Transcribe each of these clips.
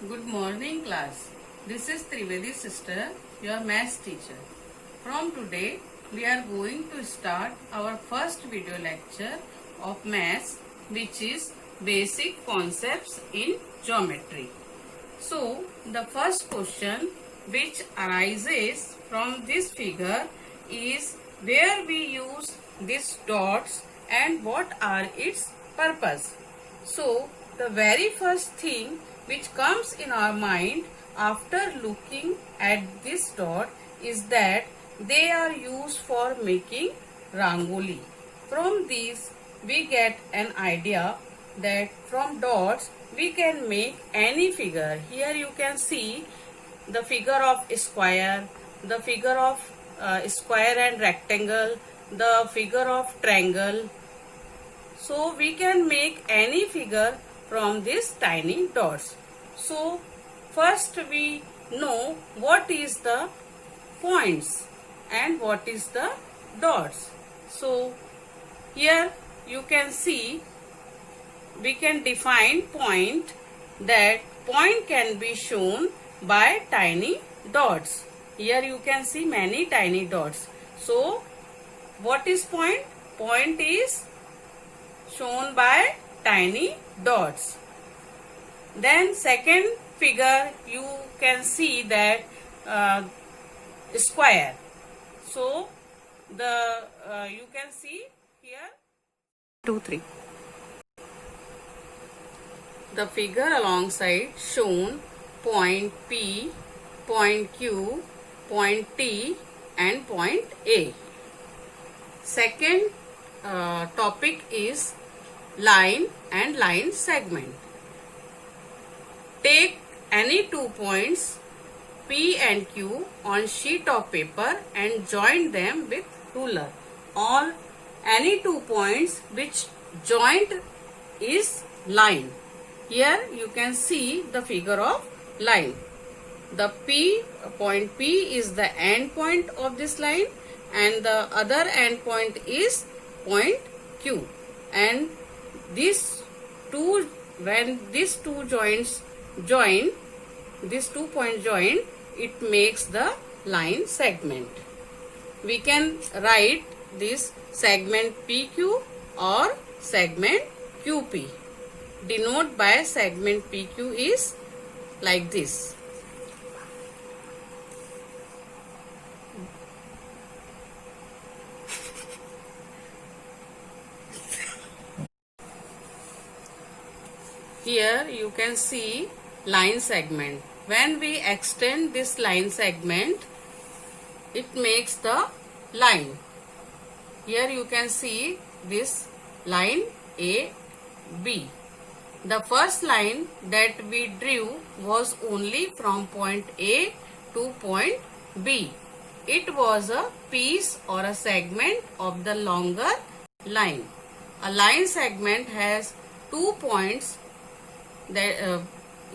Good morning class. This is Trivedi sister, your maths teacher. From today, we are going to start our first video lecture of maths, which is basic concepts in geometry. So, the first question which arises from this figure is where we use these dots and what are its purpose. So, the very first thing which comes in our mind after looking at this dot is that they are used for making rangoli. From these we get an idea that from dots we can make any figure. Here you can see the figure of square, the figure of square and rectangle, the figure of triangle. So we can make any figure from these tiny dots. So first we know what is the points and what is the dots. So here you can see we can define point, that point can be shown by tiny dots. Here you can see many tiny dots. So what is point? Point is shown by tiny dots. Then second figure you can see that square. So the you can see here 2, 3. The figure alongside shown point P, point Q, point T and point A. Second topic is line and line segment. Take any 2 points P and Q on sheet of paper and join them with ruler, or any 2 points which joint is line. Here you can see the figure of line. The point P is the end point of this line and the other end point is point Q, and these two, when these two points join, it makes the line segment. We can write this segment PQ or segment QP. Denote by segment PQ is like this. Here you can see line segment. When we extend this line segment, it makes the line. Here you can see this line AB. The first line that we drew was only from point A to point B. It was a piece or a segment of the longer line. A line segment has 2 points. That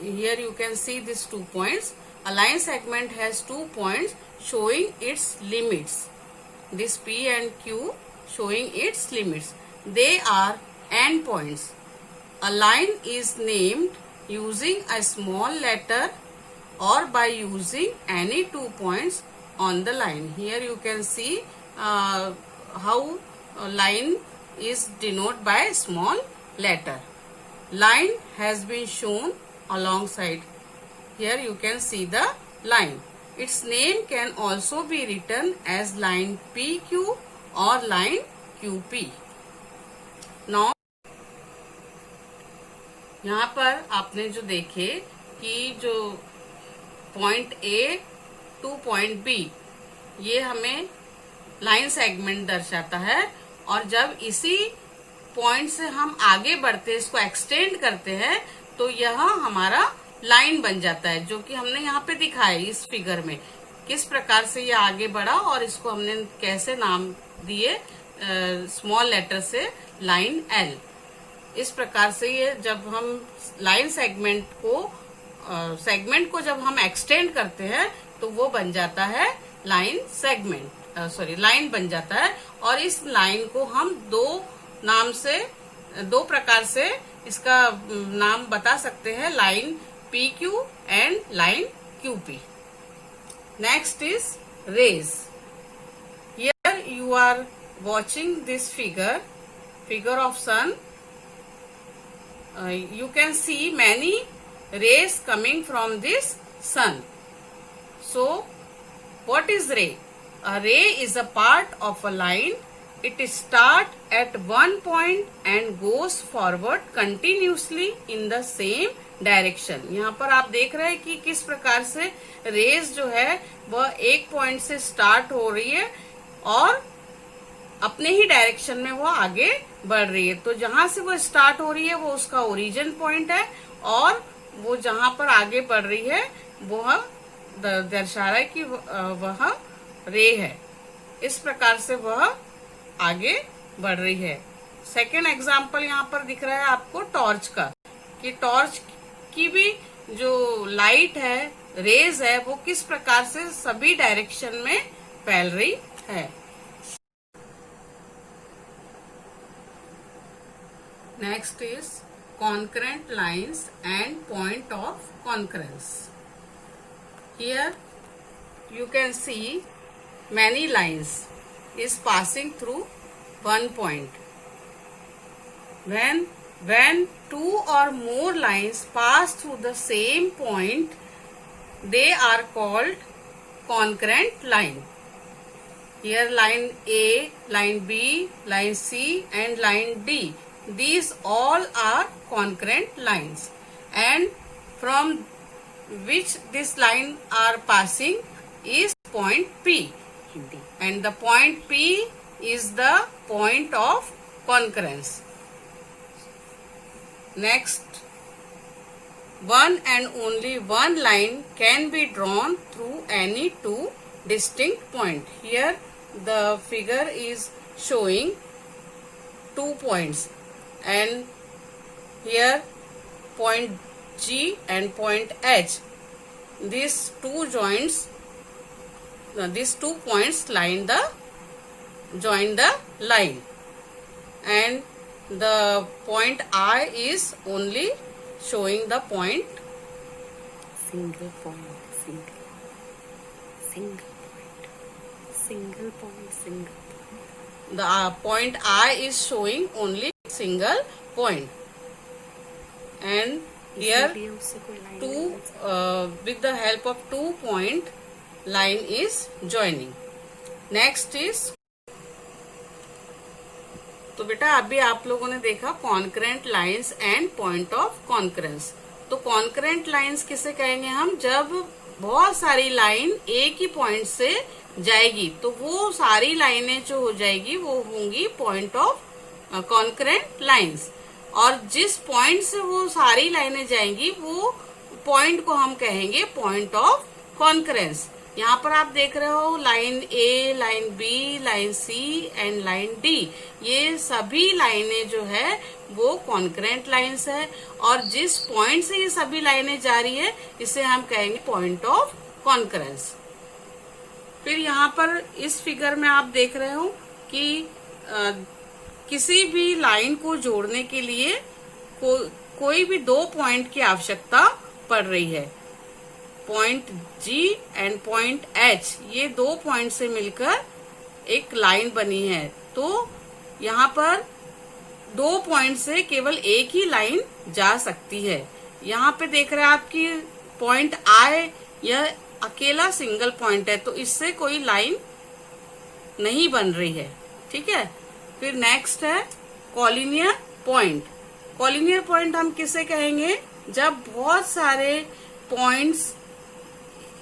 here you can see these 2 points. A line segment has 2 points showing its limits. This P and Q showing its limits. They are endpoints. A line is named using a small letter or by using any 2 points on the line. Here you can see how a line is denoted by small letter. Line has been shown alongside. Here you can see the line. Its name can also be written as line PQ or line QP. Now यहाँ पर आपने जो देखे कि जो point A two point B ये हमें line segment दर्शाता है, और जब इसी पॉइंट से हम आगे बढ़ते हैं, इसको एक्सटेंड करते हैं, तो यह हमारा लाइन बन जाता है, जो कि हमने यहाँ पे दिखाया इस फिगर में किस प्रकार से ये आगे बढ़ा और इसको हमने कैसे नाम दिए स्मॉल लेटर से लाइन L। इस प्रकार से ये जब हम लाइन सेगमेंट को जब हम एक्सटेंड करते हैं तो वो बन जाता है लाइन सेगमेंट, लाइन बन जाता है। और इस लाइन को हम दो प्रकार से इसका नाम बता सकते हैं। Line PQ and line QP. Next is rays. Here you are watching this figure of sun. You can see many rays coming from this sun. So what is ray? A ray is a part of a line. It starts at one point and goes forward continuously in the same direction. यहाँ पर आप देख रहे हैं कि किस प्रकार से रेज जो है वह एक पॉइंट से स्टार्ट हो रही है और अपने ही डायरेक्शन में वो आगे बढ़ रही है. तो जहां से वो स्टार्ट हो रही है वो उसका ओरिजिन पॉइंट है और वो जहां पर आगे बढ़ रही है वह दर्शा रहा है कि वह रे है. इस प्रकार से वह आगे बढ़ रही है. सेकेंड एग्जाम्पल यहाँ पर दिख रहा है आपको टॉर्च का, कि टॉर्च की भी जो लाइट है, रेज है, वो किस प्रकार से सभी डायरेक्शन में फैल रही है. Next is concurrent lines and point of concurrence. Here you can see many lines is passing through one point. When two or more lines pass through the same point, they are called concurrent line. Here line A, line B, line C and line D. These all are concurrent lines, and from which this line are passing is point P, and the point P is the point of concurrence. Next, one and only one line can be drawn through any two distinct points. Here the figure is showing 2 points, and here point G and point H. These two joints, these 2 points join the line, and the point I is only showing the point single point. The point I is showing only single point, and here two with the help of 2 point line is joining. Next is, तो बेटा अभी आप लोगों ने देखा concurrent lines and point of concurrence. तो concurrent lines किसे कहेंगे हम? जब बहुत सारी लाइन एक ही पॉइंट से जाएगी तो वो सारी लाइनें जो हो जाएगी वो होंगी पॉइंट ऑफ कॉन्करेंट लाइंस, और जिस पॉइंट से वो सारी लाइनें जाएंगी वो पॉइंट को हम कहेंगे पॉइंट ऑफ कॉन्करेंस. यहाँ पर आप देख रहे हो line A, line B, line C and line D. ये सभी लाइनें जो है वो कॉन्करेंट लाइंस है, और जिस पॉइंट से ये सभी लाइनें जा रही है इसे हम कहेंगे पॉइंट ऑफ कॉन्करेंस. फिर यहाँ पर इस फिगर में आप देख रहे हो कि किसी भी लाइन को जोड़ने के लिए कोई भी 2 पॉइंट की आवश्यकता पड़ रही है. Point G and point H, ये 2 पॉइंट से मिलकर एक लाइन बनी है. तो यहाँ पर 2 पॉइंट से केवल एक ही लाइन जा सकती है. यहाँ पे देख रहे हैं आपकी पॉइंट I, यह अकेला सिंगल पॉइंट है, तो इससे कोई लाइन नहीं बन रही है. ठीक है. फिर नेक्स्ट है कॉलिनियर पॉइंट. कॉलिनियर पॉइंट हम किसे कहेंगे? जब बहुत सारे पॉइंट्स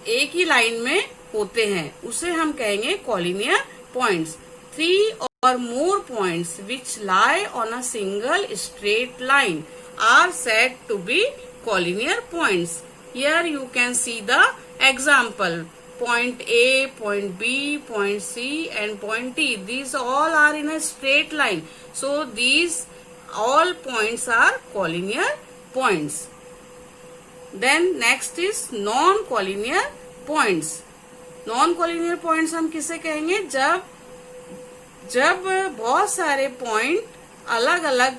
एक ही लाइन में होते हैं उसे हम कहेंगे collinear points. 3 or more points which lie on a single straight line are said to be collinear points. Here you can see the example. Point A, point B, point C and point T. These all are in a straight line. So these all points are collinear points. Then next is non-collinear points. Non-collinear points हम किसे कहेंगे? जब बहुत सारे point अलग अलग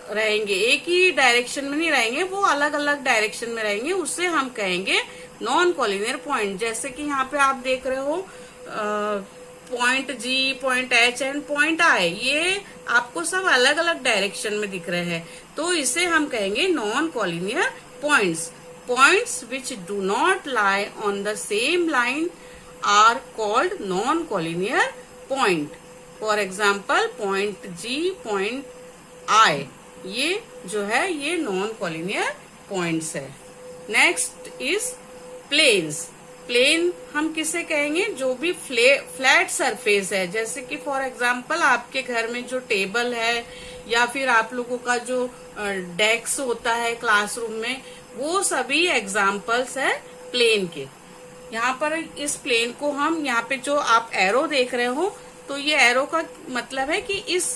रहेंगे, एक ही डायरेक्शन में नहीं रहेंगे, वो अलग अलग डायरेक्शन में रहेंगे, उससे हम कहेंगे नॉन कॉलिनियर पॉइंट। जैसे कि यहाँ पे आप देख रहे हो point G, point H and point I, ये आपको सब अलग अलग डायरेक्शन में दिख रहे हैं, तो इसे हम कहेंगे non collinear points. Points which do not lie on the same line are called non collinear point. For example point G, point I, ये जो है ये नॉन कॉलिनियर पॉइंट्स है। Next is planes. प्लेन हम किसे कहेंगे? जो भी फ्लैट सरफेस है, जैसे कि फॉर एग्जांपल आपके घर में जो टेबल है या फिर आप लोगों का जो डेस्क होता है क्लासरूम में, वो सभी एग्जांपल्स है प्लेन के। यहाँ पर इस प्लेन को हम, यहाँ पे जो आप एरो देख रहे हो, तो ये एरो का मतलब है कि इस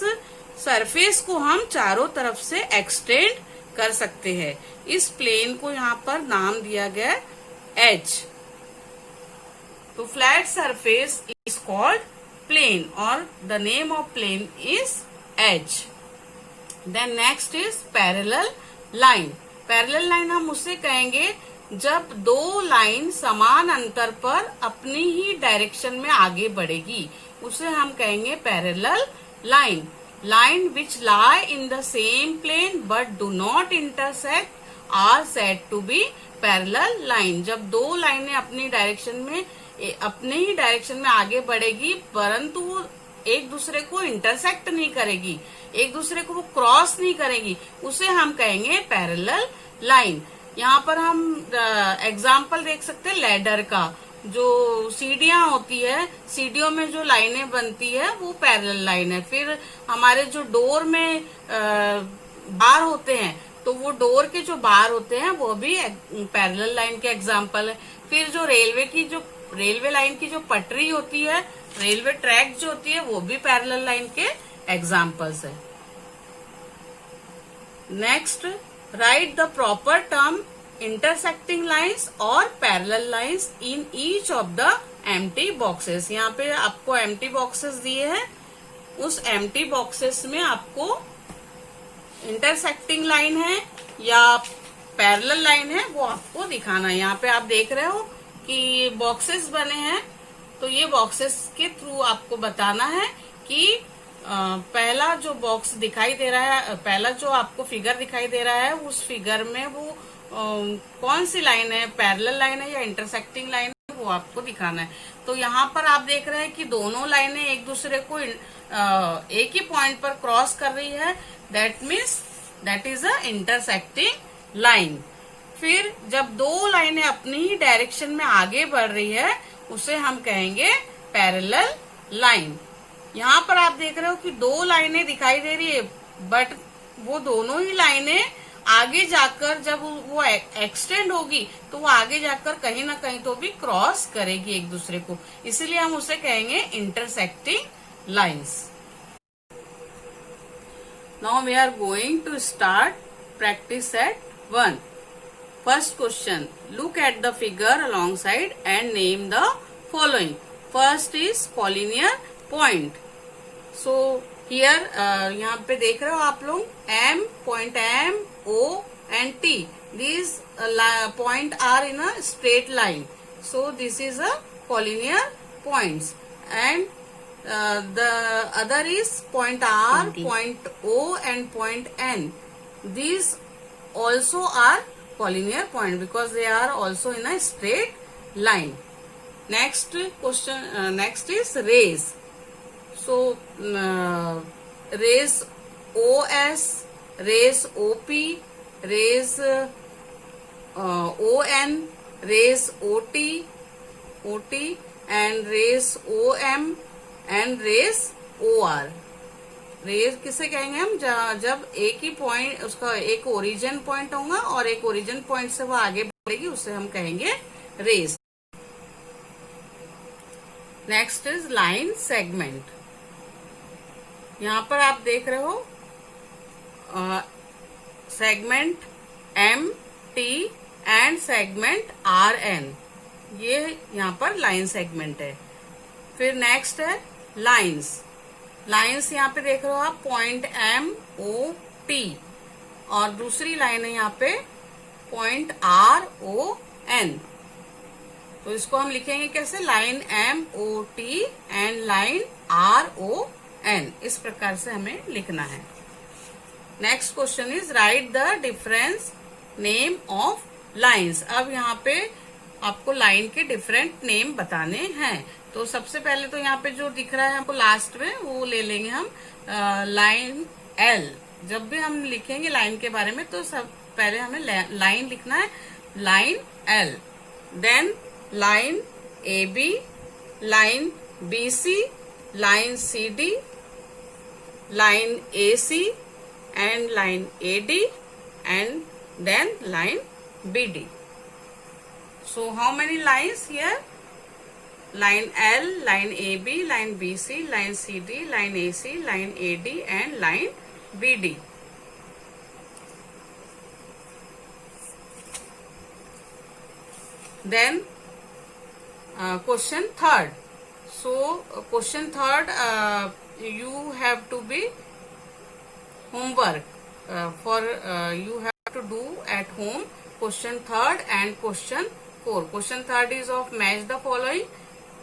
सरफेस को हम चारों तरफ से एक्सटेंड कर सकते हैं। इस प्लेन को यहाँ पर नाम दिया गया एच। तो flat surface is called plane और the name of plane is H. Then next is parallel line. Parallel line हम उसे कहेंगे जब दो लाइन समान अंतर पर अपनी ही डायरेक्शन में आगे बढ़ेगी, उसे हम कहेंगे parallel line. Line which lie in the same plane but do not intersect are said to be parallel line. जब दो लाइनें अपनी डायरेक्शन में, अपने ही डायरेक्शन में आगे बढ़ेगी, परंतु वो एक दूसरे को इंटरसेक्ट नहीं करेगी, एक दूसरे को वो क्रॉस नहीं करेगी, उसे हम कहेंगे पैरेलल लाइन। यहाँ पर हम एग्जाम्पल देख सकते हैं लैडर का। जो सीढ़ियां होती है, सीढ़ियों में जो लाइनें बनती है वो पैरेलल लाइन है। फिर हमारे जो डोर में बार होते हैं, तो वो डोर के जो बार होते हैं वो भी पैरेलल लाइन के एग्जाम्पल है। फिर जो रेलवे लाइन की जो पटरी होती है, रेलवे ट्रैक जो होती है, वो भी पैरेलल लाइन के एग्जाम्पल्स है। Next, right the proper term intersecting lines और parallel lines in each of the empty boxes. यहाँ पे आपको एम्प्टी बॉक्सेस दिए हैं, उस एम्प्टी बॉक्सेस में आपको इंटरसेक्टिंग लाइन है या पैरेलल लाइन है वो आपको दिखाना है। यहाँ पे आप देख रहे हो कि बॉक्सेस बने हैं, तो ये बॉक्सेस के थ्रू आपको बताना है कि पहला जो बॉक्स दिखाई दे रहा है, पहला जो आपको फिगर दिखाई दे रहा है, उस फिगर में वो कौन सी लाइन है, पैरेलल लाइन है या इंटरसेक्टिंग लाइन है, वो आपको दिखाना है। तो यहाँ पर आप देख रहे हैं कि दोनों लाइनें एक दूसरे को एक ही पॉइंट पर क्रॉस कर रही है, that is a intersecting line. फिर जब दो लाइनें अपनी ही डायरेक्शन में आगे बढ़ रही है, उसे हम कहेंगे पैरेलल लाइन। यहाँ पर आप देख रहे हो कि दो लाइनें दिखाई दे रही है, बट वो दोनों ही लाइनें आगे जाकर जब वो एक्सटेंड होगी तो वो आगे जाकर कहीं ना कहीं तो भी क्रॉस करेगी एक दूसरे को, इसीलिए हम उसे कहेंगे intersecting lines. Now we are going to start practice set 1. First question, look at the figure alongside and name the following. First is collinear point. So here यहाँ पे देख रहे हो आप लोग M, point M, O and T. These point are in a straight line. So this is a collinear points. And the other is point R, point O and point N. These also are collinear point because they are also in a straight line. Next question, next is rays. So rays OS, rays OP, rays ON, rays OT and rays OM and rays OR. Rays किसे कहेंगे हम? जब एक ही point, उसका एक origin point होगा और एक ओरिजिन पॉइंट से वो आगे बढ़ेगी, उसे हम कहेंगे rays. Next is line segment. यहाँ पर आप देख रहे हो segment M T and segment R N, ये यहाँ पर लाइन सेगमेंट है। फिर नेक्स्ट है लाइन्स। लाइन्स यहाँ पे देख रहे हो आप पॉइंट एम ओ टी, और दूसरी लाइन है यहाँ पे पॉइंट RON। तो इसको हम लिखेंगे कैसे, line MOT and line RON, इस प्रकार से हमें लिखना है। Next question is right the difference name of lines. अब यहाँ पे आपको लाइन के डिफरेंट नेम बताने हैं। तो सबसे पहले तो यहाँ पे जो दिख रहा है हमको लास्ट में, वो ले लेंगे हम लाइन L। जब भी हम लिखेंगे लाइन के बारे में तो सब पहले हमें लाइन लिखना है, line L। Then line AB, line BC, line CD, line AC and line AD and then line BD. So how many lines here? Line L, line AB, line BC, line CD, line AC, line AD and line BD. Then question third. So question third, you have to be homework you have to do at home question third and question 4. Question third is of match the following.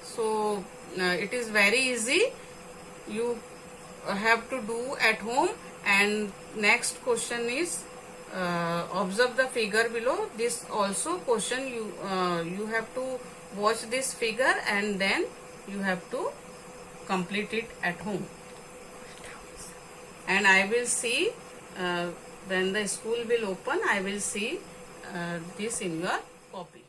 So it is very easy, you have to do at home. And next question is observe the figure below. This also question you have to watch this figure and then you have to complete it at home. And I will see when the school will open, I will see this in your copy.